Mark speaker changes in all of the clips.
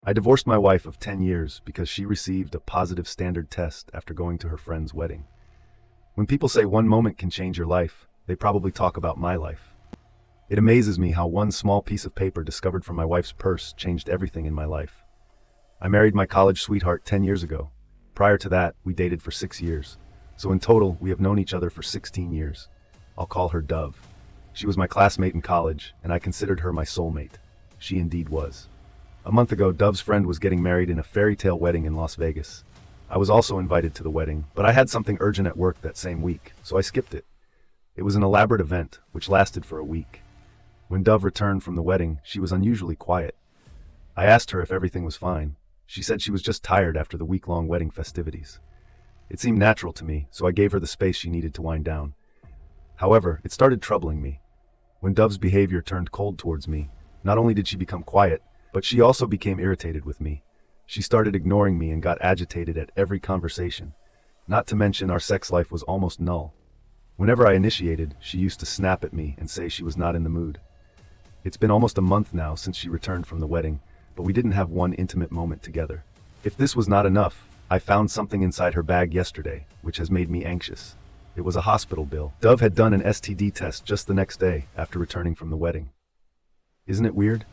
Speaker 1: I divorced my wife of 10 years because she received a positive standard test after going to her friend's wedding. When people say one moment can change your life, they probably talk about my life. It amazes me how one small piece of paper discovered from my wife's purse changed everything in my life. I married my college sweetheart 10 years ago. Prior to that, we dated for 6 years. So in total, we have known each other for 16 years. I'll call her Dove. She was my classmate in college, and I considered her my soulmate. She indeed was. A month ago, Dove's friend was getting married in a fairy tale wedding in Las Vegas. I was also invited to the wedding, but I had something urgent at work that same week, so I skipped it. It was an elaborate event, which lasted for a week. When Dove returned from the wedding, she was unusually quiet. I asked her if everything was fine. She said she was just tired after the week-long wedding festivities. It seemed natural to me, so I gave her the space she needed to wind down. However, it started troubling me. When Dove's behavior turned cold towards me, not only did she become quiet, but she also became irritated with me. She started ignoring me and got agitated at every conversation. Not to mention our sex life was almost null. Whenever I initiated, she used to snap at me and say she was not in the mood. It's been almost a month now since she returned from the wedding, but we didn't have one intimate moment together. If this was not enough, I found something inside her bag yesterday, which has made me anxious. It was a hospital bill. Dove had done an STD test just the next day after returning from the wedding. Isn't it weird?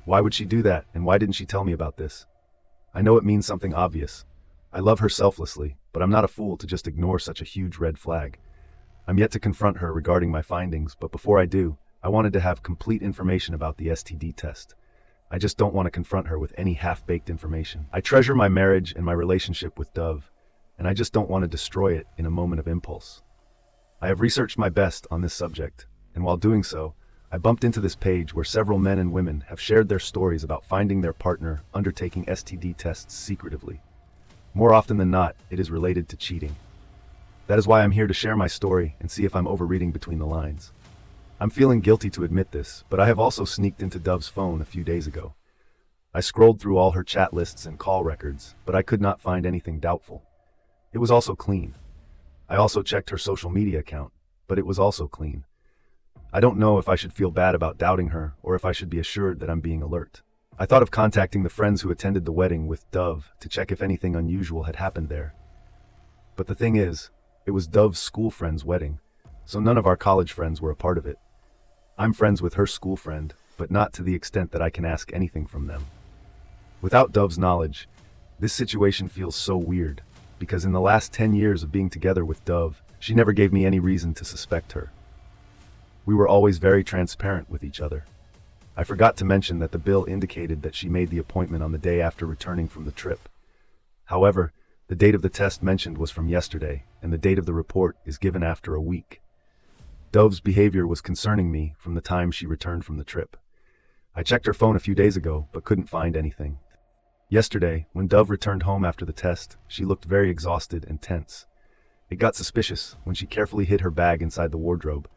Speaker 1: Why would she do that, and why didn't she tell me about this? I know it means something obvious. I love her selflessly, but I'm not a fool to just ignore such a huge red flag. I'm yet to confront her regarding my findings, but before I do, I wanted to have complete information about the STD test. I just don't want to confront her with any half-baked information. I treasure my marriage and my relationship with Dove, and I just don't want to destroy it in a moment of impulse. I have researched my best on this subject, and while doing so, I bumped into this page where several men and women have shared their stories about finding their partner undertaking STD tests secretively. More often than not, it is related to cheating. That is why I'm here to share my story and see if I'm overreading between the lines. I'm feeling guilty to admit this, but I have also sneaked into Dove's phone a few days ago. I scrolled through all her chat lists and call records, but I could not find anything doubtful. It was also clean. I also checked her social media account, but it was also clean. I don't know if I should feel bad about doubting her or if I should be assured that I'm being alert. I thought of contacting the friends who attended the wedding with Dove to check if anything unusual had happened there. But the thing is, it was Dove's school friend's wedding, so none of our college friends were a part of it. I'm friends with her school friend, but not to the extent that I can ask anything from them. Without Dove's knowledge, this situation feels so weird, because in the last 10 years of being together with Dove, she never gave me any reason to suspect her. We were always very transparent with each other. I forgot to mention that the bill indicated that she made the appointment on the day after returning from the trip. However, the date of the test mentioned was from yesterday, and the date of the report is given after a week. Dove's behavior was concerning me from the time she returned from the trip. I checked her phone a few days ago, but couldn't find anything. Yesterday, when Dove returned home after the test, she looked very exhausted and tense. It got suspicious when she carefully hid her bag inside the wardrobe.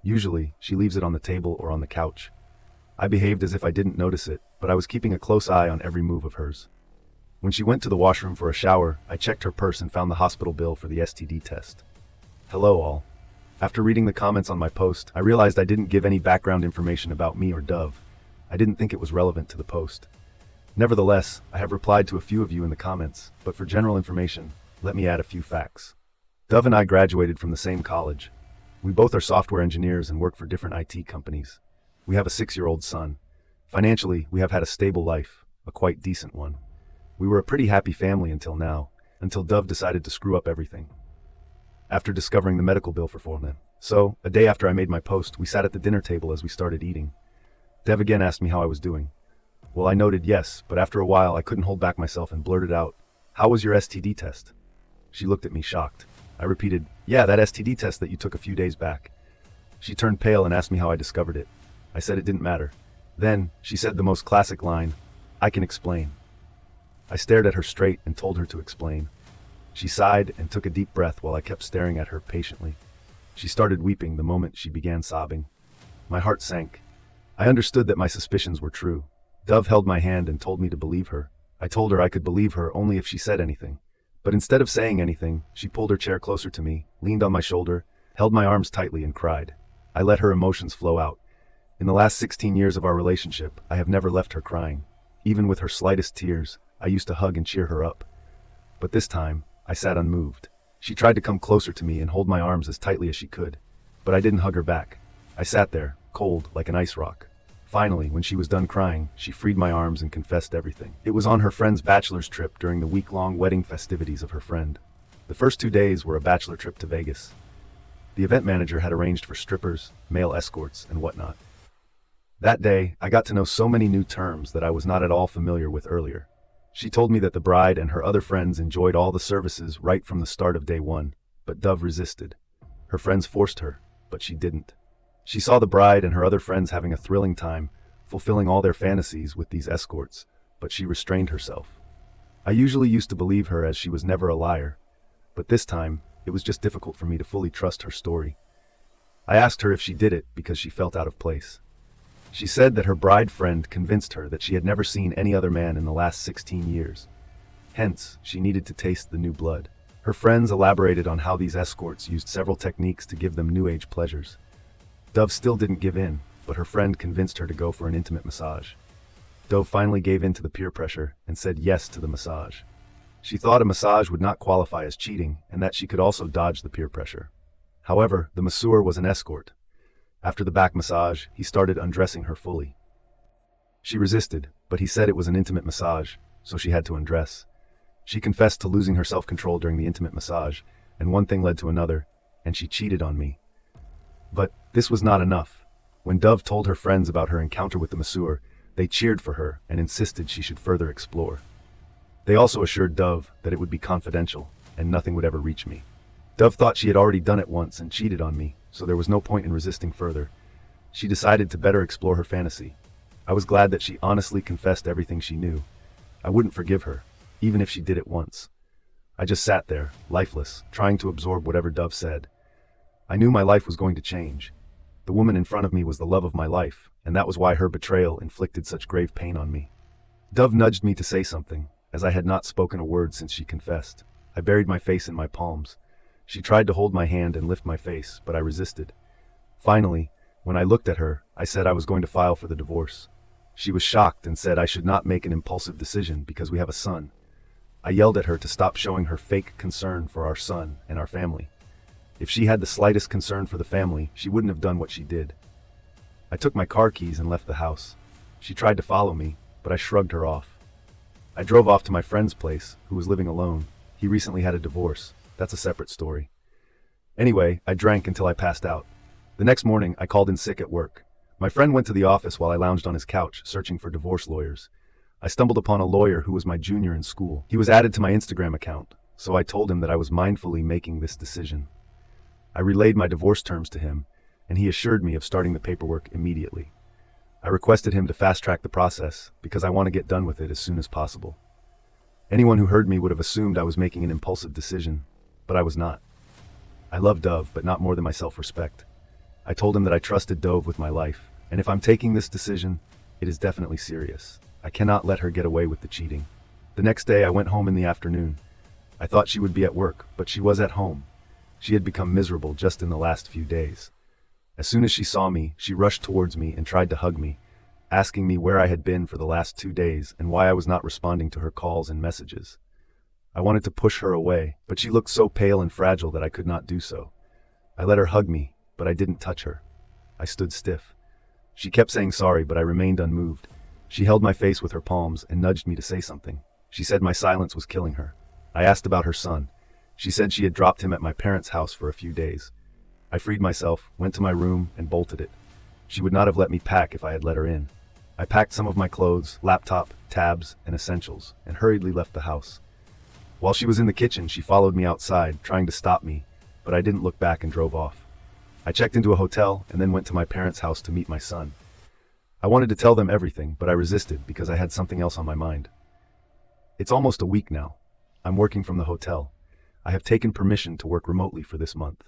Speaker 1: Usually, she leaves it on the table or on the couch. I behaved as if I didn't notice it, but I was keeping a close eye on every move of hers. When she went to the washroom for a shower, I checked her purse and found the hospital bill for the STD test. Hello all. After reading the comments on my post, I realized I didn't give any background information about me or Dove. I didn't think it was relevant to the post. Nevertheless, I have replied to a few of you in the comments, but for general information, let me add a few facts. Dove and I graduated from the same college. We both are software engineers and work for different IT companies. We have a 6-year-old son. Financially, we have had a stable life, a quite decent one. We were a pretty happy family until now, until Dove decided to screw up everything. After discovering the medical bill for Foreman. So, a day after I made my post, we sat at the dinner table as we started eating. Dev again asked me how I was doing. Well, I noted yes, but after a while I couldn't hold back myself and blurted out, "How was your STD test?" She looked at me shocked. I repeated, "Yeah, that STD test that you took a few days back." She turned pale and asked me how I discovered it. I said it didn't matter. Then, she said the most classic line, "I can explain." I stared at her straight and told her to explain. She sighed and took a deep breath while I kept staring at her patiently. She started weeping the moment she began sobbing. My heart sank. I understood that my suspicions were true. Dove held my hand and told me to believe her. I told her I could believe her only if she said anything. But instead of saying anything, she pulled her chair closer to me, leaned on my shoulder, held my arms tightly and cried. I let her emotions flow out. In the last 16 years of our relationship, I have never left her crying. Even with her slightest tears, I used to hug and cheer her up. But this time, I sat unmoved. She tried to come closer to me and hold my arms as tightly as she could, but I didn't hug her back. I sat there, cold like an ice rock. Finally, when she was done crying, she freed my arms and confessed everything. It was on her friend's bachelor's trip during the week-long wedding festivities of her friend. The first 2 days were a bachelor trip to Vegas. The event manager had arranged for strippers, male escorts, and whatnot. That day, I got to know so many new terms that I was not at all familiar with earlier. She told me that the bride and her other friends enjoyed all the services right from the start of day one, but Dove resisted. Her friends forced her, but she didn't. She saw the bride and her other friends having a thrilling time, fulfilling all their fantasies with these escorts, but she restrained herself. I usually used to believe her as she was never a liar, but this time, it was just difficult for me to fully trust her story. I asked her if she did it because she felt out of place. She said that her bride friend convinced her that she had never seen any other man in the last 16 years. Hence, she needed to taste the new blood. Her friends elaborated on how these escorts used several techniques to give them new age pleasures. Dove still didn't give in, but her friend convinced her to go for an intimate massage. Dove finally gave in to the peer pressure and said yes to the massage. She thought a massage would not qualify as cheating and that she could also dodge the peer pressure. However, the masseur was an escort. After the back massage, he started undressing her fully. She resisted, but he said it was an intimate massage, so she had to undress. She confessed to losing her self-control during the intimate massage, and one thing led to another, and she cheated on me. But this was not enough. When Dove told her friends about her encounter with the masseur, they cheered for her and insisted she should further explore. They also assured Dove that it would be confidential, and nothing would ever reach me. Dove thought she had already done it once and cheated on me, so there was no point in resisting further. She decided to better explore her fantasy. I was glad that she honestly confessed everything she knew. I wouldn't forgive her, even if she did it once. I just sat there, lifeless, trying to absorb whatever Dove said. I knew my life was going to change. The woman in front of me was the love of my life, and that was why her betrayal inflicted such grave pain on me. Dove nudged me to say something, as I had not spoken a word since she confessed. I buried my face in my palms. She tried to hold my hand and lift my face, but I resisted. Finally, when I looked at her, I said I was going to file for the divorce. She was shocked and said I should not make an impulsive decision because we have a son. I yelled at her to stop showing her fake concern for our son and our family. If she had the slightest concern for the family, she wouldn't have done what she did. I took my car keys and left the house. She tried to follow me, but I shrugged her off. I drove off to my friend's place, who was living alone. He recently had a divorce. That's a separate story. Anyway, I drank until I passed out. The next morning, I called in sick at work. My friend went to the office while I lounged on his couch, searching for divorce lawyers. I stumbled upon a lawyer who was my junior in school. He was added to my Instagram account, so I told him that I was mindfully making this decision. I relayed my divorce terms to him, and he assured me of starting the paperwork immediately. I requested him to fast-track the process because I want to get done with it as soon as possible. Anyone who heard me would have assumed I was making an impulsive decision, but I was not. I love Dove, but not more than my self-respect. I told him that I trusted Dove with my life, and if I'm taking this decision, it is definitely serious. I cannot let her get away with the cheating. The next day I went home in the afternoon. I thought she would be at work, but she was at home. She had become miserable just in the last few days. As soon as she saw me, she rushed towards me and tried to hug me, asking me where I had been for the last 2 days and why I was not responding to her calls and messages. I wanted to push her away, but she looked so pale and fragile that I could not do so. I let her hug me, but I didn't touch her. I stood stiff. She kept saying sorry, but I remained unmoved. She held my face with her palms and nudged me to say something. She said my silence was killing her. I asked about her son. She said she had dropped him at my parents' house for a few days. I freed myself, went to my room, and bolted it. She would not have let me pack if I had let her in. I packed some of my clothes, laptop, tabs, and essentials, and hurriedly left the house. While she was in the kitchen, she followed me outside, trying to stop me, but I didn't look back and drove off. I checked into a hotel and then went to my parents' house to meet my son. I wanted to tell them everything, but I resisted because I had something else on my mind. It's almost a week now. I'm working from the hotel. I have taken permission to work remotely for this month.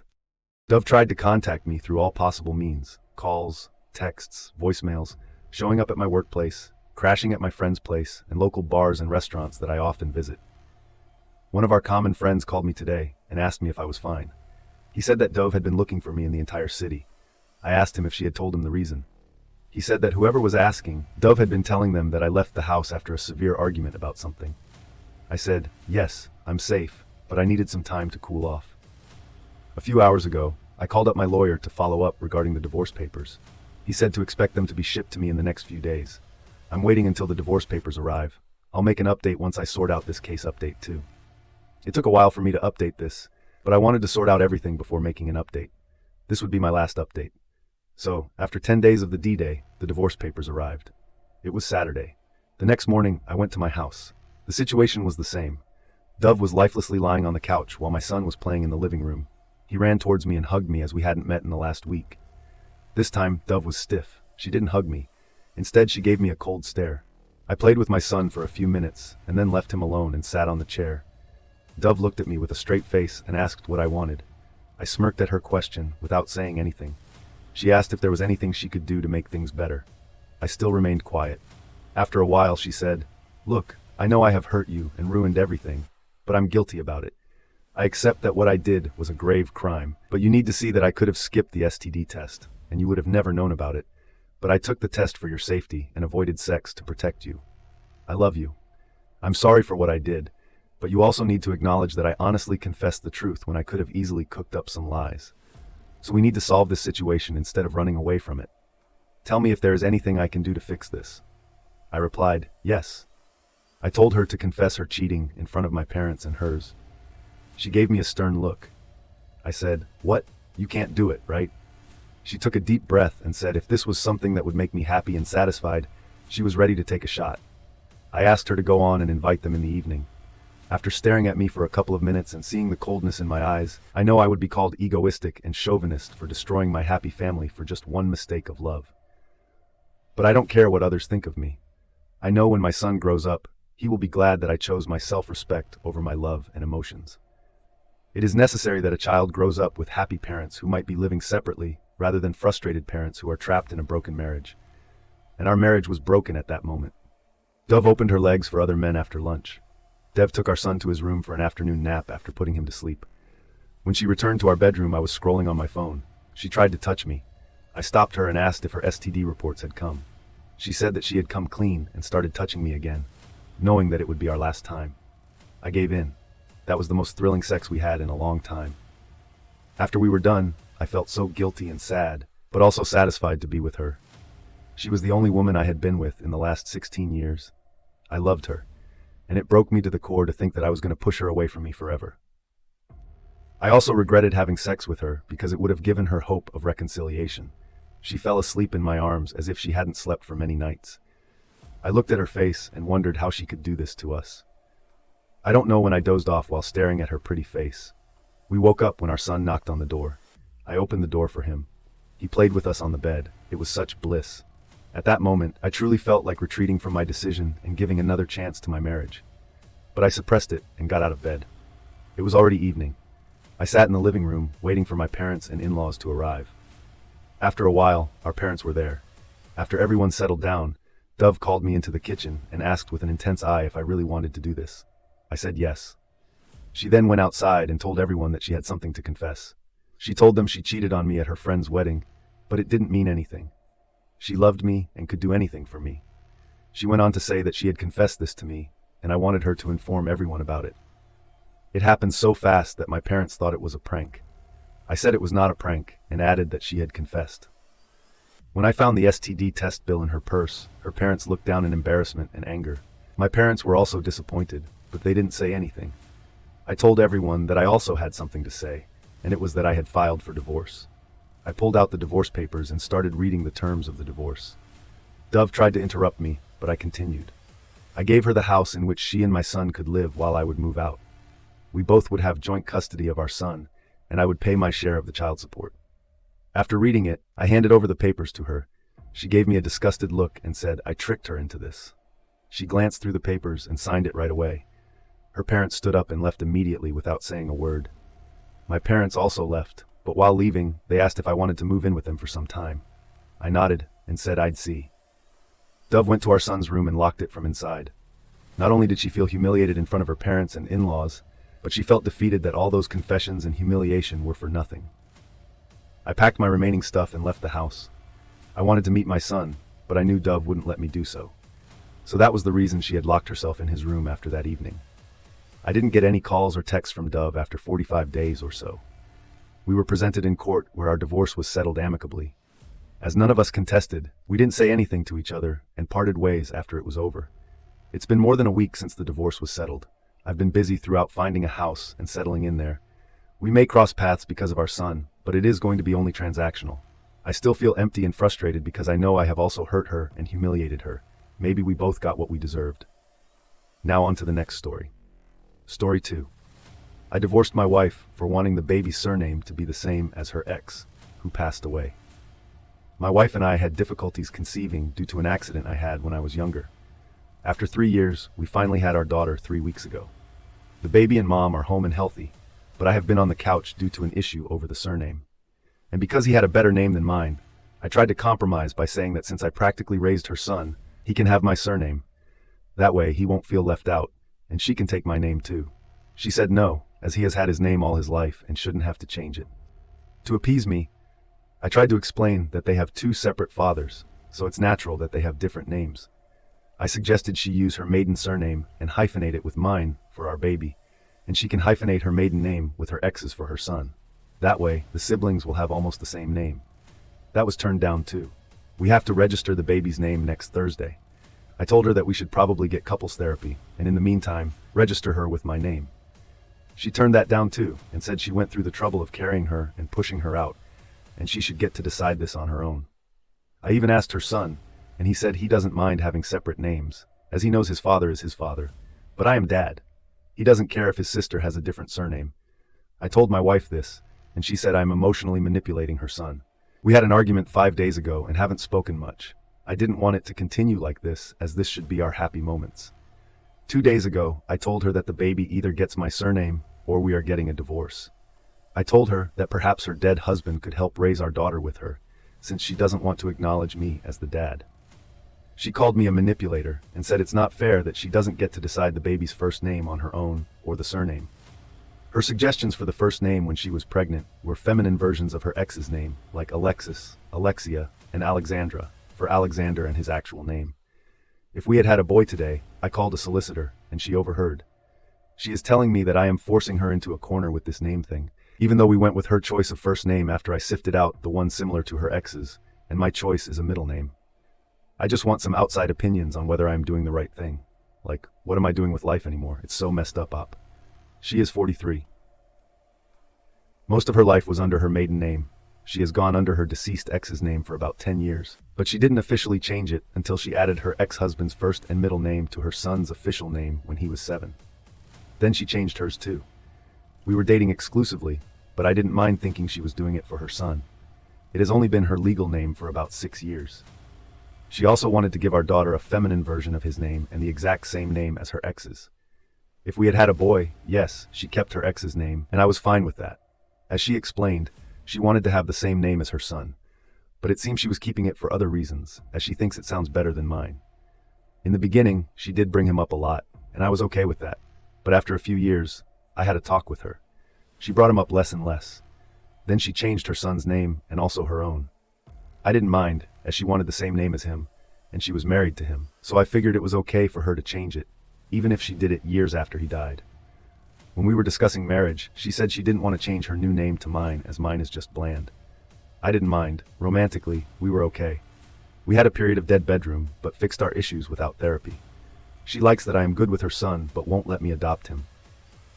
Speaker 1: Dove tried to contact me through all possible means: calls, texts, voicemails, showing up at my workplace, crashing at my friend's place, and local bars and restaurants that I often visit. One of our common friends called me today and asked me if I was fine. He said that Dove had been looking for me in the entire city. I asked him if she had told him the reason. He said that whoever was asking, Dove had been telling them that I left the house after a severe argument about something. I said, yes, I'm safe, but I needed some time to cool off. A few hours ago, I called up my lawyer to follow up regarding the divorce papers. He said to expect them to be shipped to me in the next few days. I'm waiting until the divorce papers arrive. I'll make an update once I sort out this case update too. It took a while for me to update this, but I wanted to sort out everything before making an update. This would be my last update. So, after 10 days of the D-Day, the divorce papers arrived. It was Saturday. The next morning, I went to my house. The situation was the same. Dove was lifelessly lying on the couch while my son was playing in the living room. He ran towards me and hugged me as we hadn't met in the last week. This time, Dove was stiff. She didn't hug me. Instead, she gave me a cold stare. I played with my son for a few minutes, and then left him alone and sat on the chair. Dove looked at me with a straight face and asked what I wanted. I smirked at her question without saying anything. She asked if there was anything she could do to make things better. I still remained quiet. After a while, she said, "Look, I know I have hurt you and ruined everything, but I'm guilty about it. I accept that what I did was a grave crime, but you need to see that I could have skipped the STD test, and you would have never known about it. But I took the test for your safety and avoided sex to protect you. I love you. I'm sorry for what I did, but you also need to acknowledge that I honestly confessed the truth when I could have easily cooked up some lies. So we need to solve this situation instead of running away from it. Tell me if there is anything I can do to fix this." I replied, "Yes." I told her to confess her cheating in front of my parents and hers. She gave me a stern look. I said, "What? You can't do it, right?" She took a deep breath and said if this was something that would make me happy and satisfied, she was ready to take a shot. I asked her to go on and invite them in the evening. After staring at me for a couple of minutes and seeing the coldness in my eyes, I know I would be called egoistic and chauvinist for destroying my happy family for just one mistake of love. But I don't care what others think of me. I know when my son grows up, he will be glad that I chose my self-respect over my love and emotions. It is necessary that a child grows up with happy parents who might be living separately rather than frustrated parents who are trapped in a broken marriage. And our marriage was broken at that moment. Dove opened her legs for other men after lunch. Dev took our son to his room for an afternoon nap after putting him to sleep. When she returned to our bedroom, I was scrolling on my phone. She tried to touch me. I stopped her and asked if her STD reports had come. She said that she had come clean and started touching me again, knowing that it would be our last time. I gave in. That was the most thrilling sex we had in a long time. After we were done, I felt so guilty and sad, but also satisfied to be with her. She was the only woman I had been with in the last 16 years. I loved her, and it broke me to the core to think that I was going to push her away from me forever. I also regretted having sex with her because it would have given her hope of reconciliation. She fell asleep in my arms as if she hadn't slept for many nights. I looked at her face and wondered how she could do this to us. I don't know when I dozed off while staring at her pretty face. We woke up when our son knocked on the door. I opened the door for him. He played with us on the bed. It was such bliss. At that moment, I truly felt like retreating from my decision and giving another chance to my marriage. But I suppressed it and got out of bed. It was already evening. I sat in the living room, waiting for my parents and in-laws to arrive. After a while, our parents were there. After everyone settled down, Dove called me into the kitchen and asked with an intense eye if I really wanted to do this. I said yes. She then went outside and told everyone that she had something to confess. She told them she cheated on me at her friend's wedding, but it didn't mean anything. She loved me and could do anything for me. She went on to say that she had confessed this to me, and I wanted her to inform everyone about it. It happened so fast that my parents thought it was a prank. I said it was not a prank and added that she had confessed. When I found the STD test bill in her purse, her parents looked down in embarrassment and anger. My parents were also disappointed, but they didn't say anything. I told everyone that I also had something to say, and it was that I had filed for divorce. I pulled out the divorce papers and started reading the terms of the divorce. Dove tried to interrupt me, but I continued. I gave her the house in which she and my son could live while I would move out. We both would have joint custody of our son, and I would pay my share of the child support. After reading it, I handed over the papers to her. She gave me a disgusted look and said I tricked her into this. She glanced through the papers and signed it right away. Her parents stood up and left immediately without saying a word. My parents also left, but while leaving, they asked if I wanted to move in with them for some time. I nodded and said I'd see. Dove went to our son's room and locked it from inside. Not only did she feel humiliated in front of her parents and in-laws, but she felt defeated that all those confessions and humiliation were for nothing. I packed my remaining stuff and left the house. I wanted to meet my son, but I knew Dove wouldn't let me do so. So that was the reason she had locked herself in his room after that evening. I didn't get any calls or texts from Dove after 45 days or so. We were presented in court where our divorce was settled amicably. As none of us contested, we didn't say anything to each other and parted ways after it was over. It's been more than a week since the divorce was settled. I've been busy throughout finding a house and settling in there. We may cross paths because of our son, but it is going to be only transactional. I still feel empty and frustrated because I know I have also hurt her and humiliated her. Maybe we both got what we deserved. Now on to the next story. Story 2. I divorced my wife for wanting the baby's surname to be the same as her ex, who passed away. My wife and I had difficulties conceiving due to an accident I had when I was younger. After 3 years, we finally had our daughter 3 weeks ago. The baby and mom are home and healthy, but I have been on the couch due to an issue over the surname. And because he had a better name than mine, I tried to compromise by saying that since I practically raised her son, he can have my surname. That way he won't feel left out, and she can take my name too. She said no, as he has had his name all his life and shouldn't have to change it. To appease me, I tried to explain that they have 2 separate fathers, so it's natural that they have different names. I suggested she use her maiden surname and hyphenate it with mine for our baby, and she can hyphenate her maiden name with her ex's for her son. That way, the siblings will have almost the same name. That was turned down too. We have to register the baby's name next Thursday. I told her that we should probably get couples therapy, and in the meantime, register her with my name. She turned that down too, and said she went through the trouble of carrying her and pushing her out, and she should get to decide this on her own. I even asked her son, and he said he doesn't mind having separate names, as he knows his father is his father. But I am dad. He doesn't care if his sister has a different surname. I told my wife this, and she said I'm emotionally manipulating her son. We had an argument 5 days ago and haven't spoken much. I didn't want it to continue like this, as this should be our happy moments. 2 days ago, I told her that the baby either gets my surname or we are getting a divorce. I told her that perhaps her dead husband could help raise our daughter with her, since she doesn't want to acknowledge me as the dad. She called me a manipulator and said it's not fair that she doesn't get to decide the baby's first name on her own or the surname. Her suggestions for the first name when she was pregnant were feminine versions of her ex's name, like Alexis, Alexia, and Alexandra, for Alexander and his actual name. If we had had a boy today, I called a solicitor, and she overheard. She is telling me that I am forcing her into a corner with this name thing, even though we went with her choice of first name after I sifted out the one similar to her ex's, and my choice is a middle name. I just want some outside opinions on whether I am doing the right thing. Like, what am I doing with life anymore? It's so messed up. She is 43. Most of her life was under her maiden name. She has gone under her deceased ex's name for about 10 years, but she didn't officially change it until she added her ex-husband's first and middle name to her son's official name when he was 7. Then she changed hers too. We were dating exclusively, but I didn't mind thinking she was doing it for her son. It has only been her legal name for about 6 years. She also wanted to give our daughter a feminine version of his name and the exact same name as her ex's. If we had had a boy, yes, she kept her ex's name, and I was fine with that. As she explained, she wanted to have the same name as her son, but it seems she was keeping it for other reasons, as she thinks it sounds better than mine. In the beginning, she did bring him up a lot, and I was okay with that, but after a few years, I had a talk with her. She brought him up less and less. Then she changed her son's name and also her own. I didn't mind, as she wanted the same name as him, and she was married to him, so I figured it was okay for her to change it, even if she did it years after he died. When we were discussing marriage, she said she didn't want to change her new name to mine, as mine is just bland. I didn't mind. Romantically, we were okay. We had a period of dead bedroom, but fixed our issues without therapy. She likes that I am good with her son, but won't let me adopt him.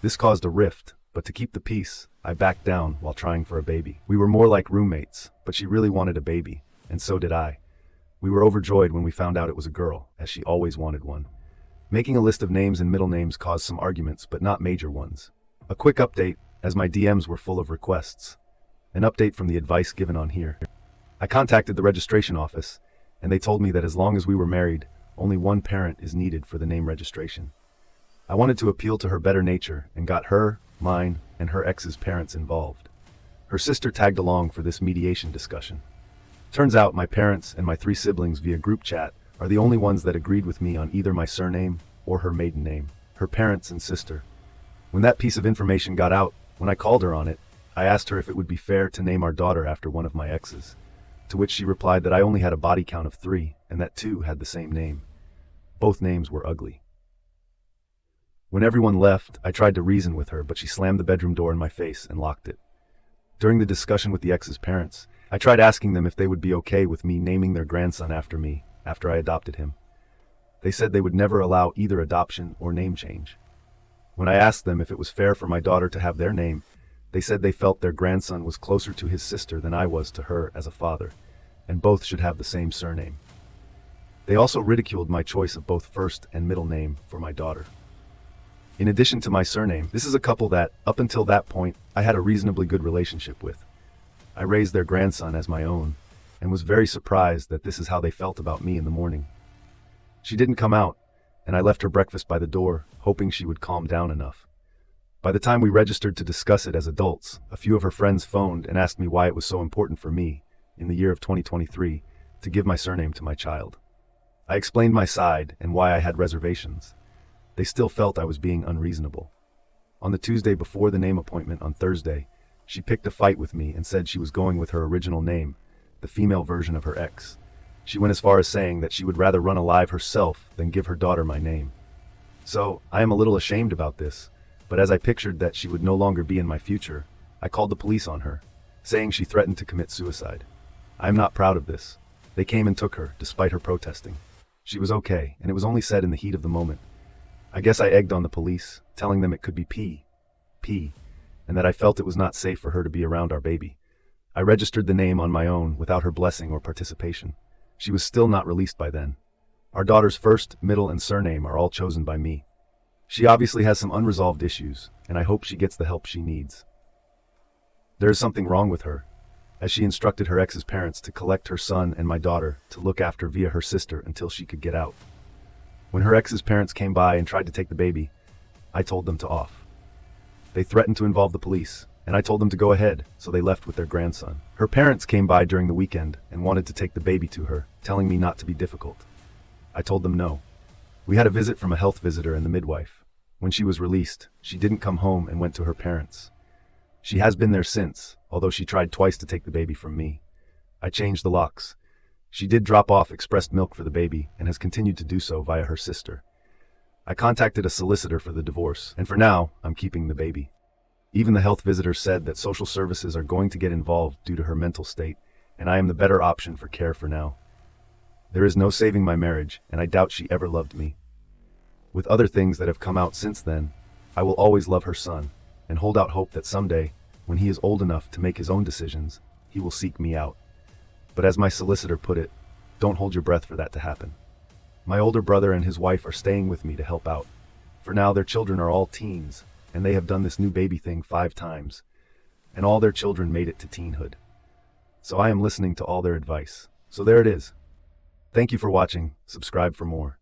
Speaker 1: This caused a rift, but to keep the peace, I backed down while trying for a baby. We were more like roommates, but she really wanted a baby, and so did I. We were overjoyed when we found out it was a girl, as she always wanted one. Making a list of names and middle names caused some arguments, but not major ones. A quick update, as my DMs were full of requests. An update from the advice given on here. I contacted the registration office, and they told me that as long as we were married, only one parent is needed for the name registration. I wanted to appeal to her better nature and got her, mine, and her ex's parents involved. Her sister tagged along for this mediation discussion. Turns out my parents and my 3 siblings via group chat are the only ones that agreed with me on either my surname or her maiden name, her parents and sister. When that piece of information got out, when I called her on it, I asked her if it would be fair to name our daughter after one of my exes. to which she replied that I only had a body count of 3 and that 2 had the same name. Both names were ugly. When everyone left, I tried to reason with her, but she slammed the bedroom door in my face and locked it. During the discussion with the ex's parents, I tried asking them if they would be okay with me naming their grandson after me after I adopted him. They said they would never allow either adoption or name change. When I asked them if it was fair for my daughter to have their name, they said they felt their grandson was closer to his sister than I was to her as a father, and both should have the same surname. They also ridiculed my choice of both first and middle name for my daughter. In addition to my surname, this is a couple that, up until that point, I had a reasonably good relationship with. I raised their grandson as my own, and was very surprised that this is how they felt about me in the morning. She didn't come out, and I left her breakfast by the door, hoping she would calm down enough. By the time we registered to discuss it as adults, a few of her friends phoned and asked me why it was so important for me, in the year of 2023, to give my surname to my child. I explained my side and why I had reservations. They still felt I was being unreasonable. On the Tuesday before the name appointment on Thursday, she picked a fight with me and said she was going with her original name, the female version of her ex. She went as far as saying that she would rather run alive herself than give her daughter my name. So, I am a little ashamed about this, but as I pictured that she would no longer be in my future, I called the police on her, saying she threatened to commit suicide. I am not proud of this. They came and took her, despite her protesting. She was okay, and it was only said in the heat of the moment. I guess I egged on the police, telling them it could be P, and that I felt it was not safe for her to be around our baby. I registered the name on my own without her blessing or participation. She was still not released by then. Our daughter's first, middle, and surname are all chosen by me. She obviously has some unresolved issues, and I hope she gets the help she needs. There is something wrong with her, as she instructed her ex's parents to collect her son and my daughter to look after via her sister until she could get out. When her ex's parents came by and tried to take the baby, I told them to off. They threatened to involve the police, and I told them to go ahead, so they left with their grandson. Her parents came by during the weekend and wanted to take the baby to her, telling me not to be difficult. I told them no. We had a visit from a health visitor and the midwife. When she was released, she didn't come home and went to her parents. She has been there since, although she tried twice to take the baby from me. I changed the locks. She did drop off expressed milk for the baby and has continued to do so via her sister. I contacted a solicitor for the divorce, and for now, I'm keeping the baby. Even the health visitor said that social services are going to get involved due to her mental state, and I am the better option for care for now. There is no saving my marriage, and I doubt she ever loved me. With other things that have come out since then, I will always love her son, and hold out hope that someday, when he is old enough to make his own decisions, he will seek me out. But as my solicitor put it, don't hold your breath for that to happen. My older brother and his wife are staying with me to help out. For now, their children are all teens, and they have done this new baby thing 5 times, and all their children made it to teenhood. So I am listening to all their advice. So there it is. Thank you for watching. Subscribe for more.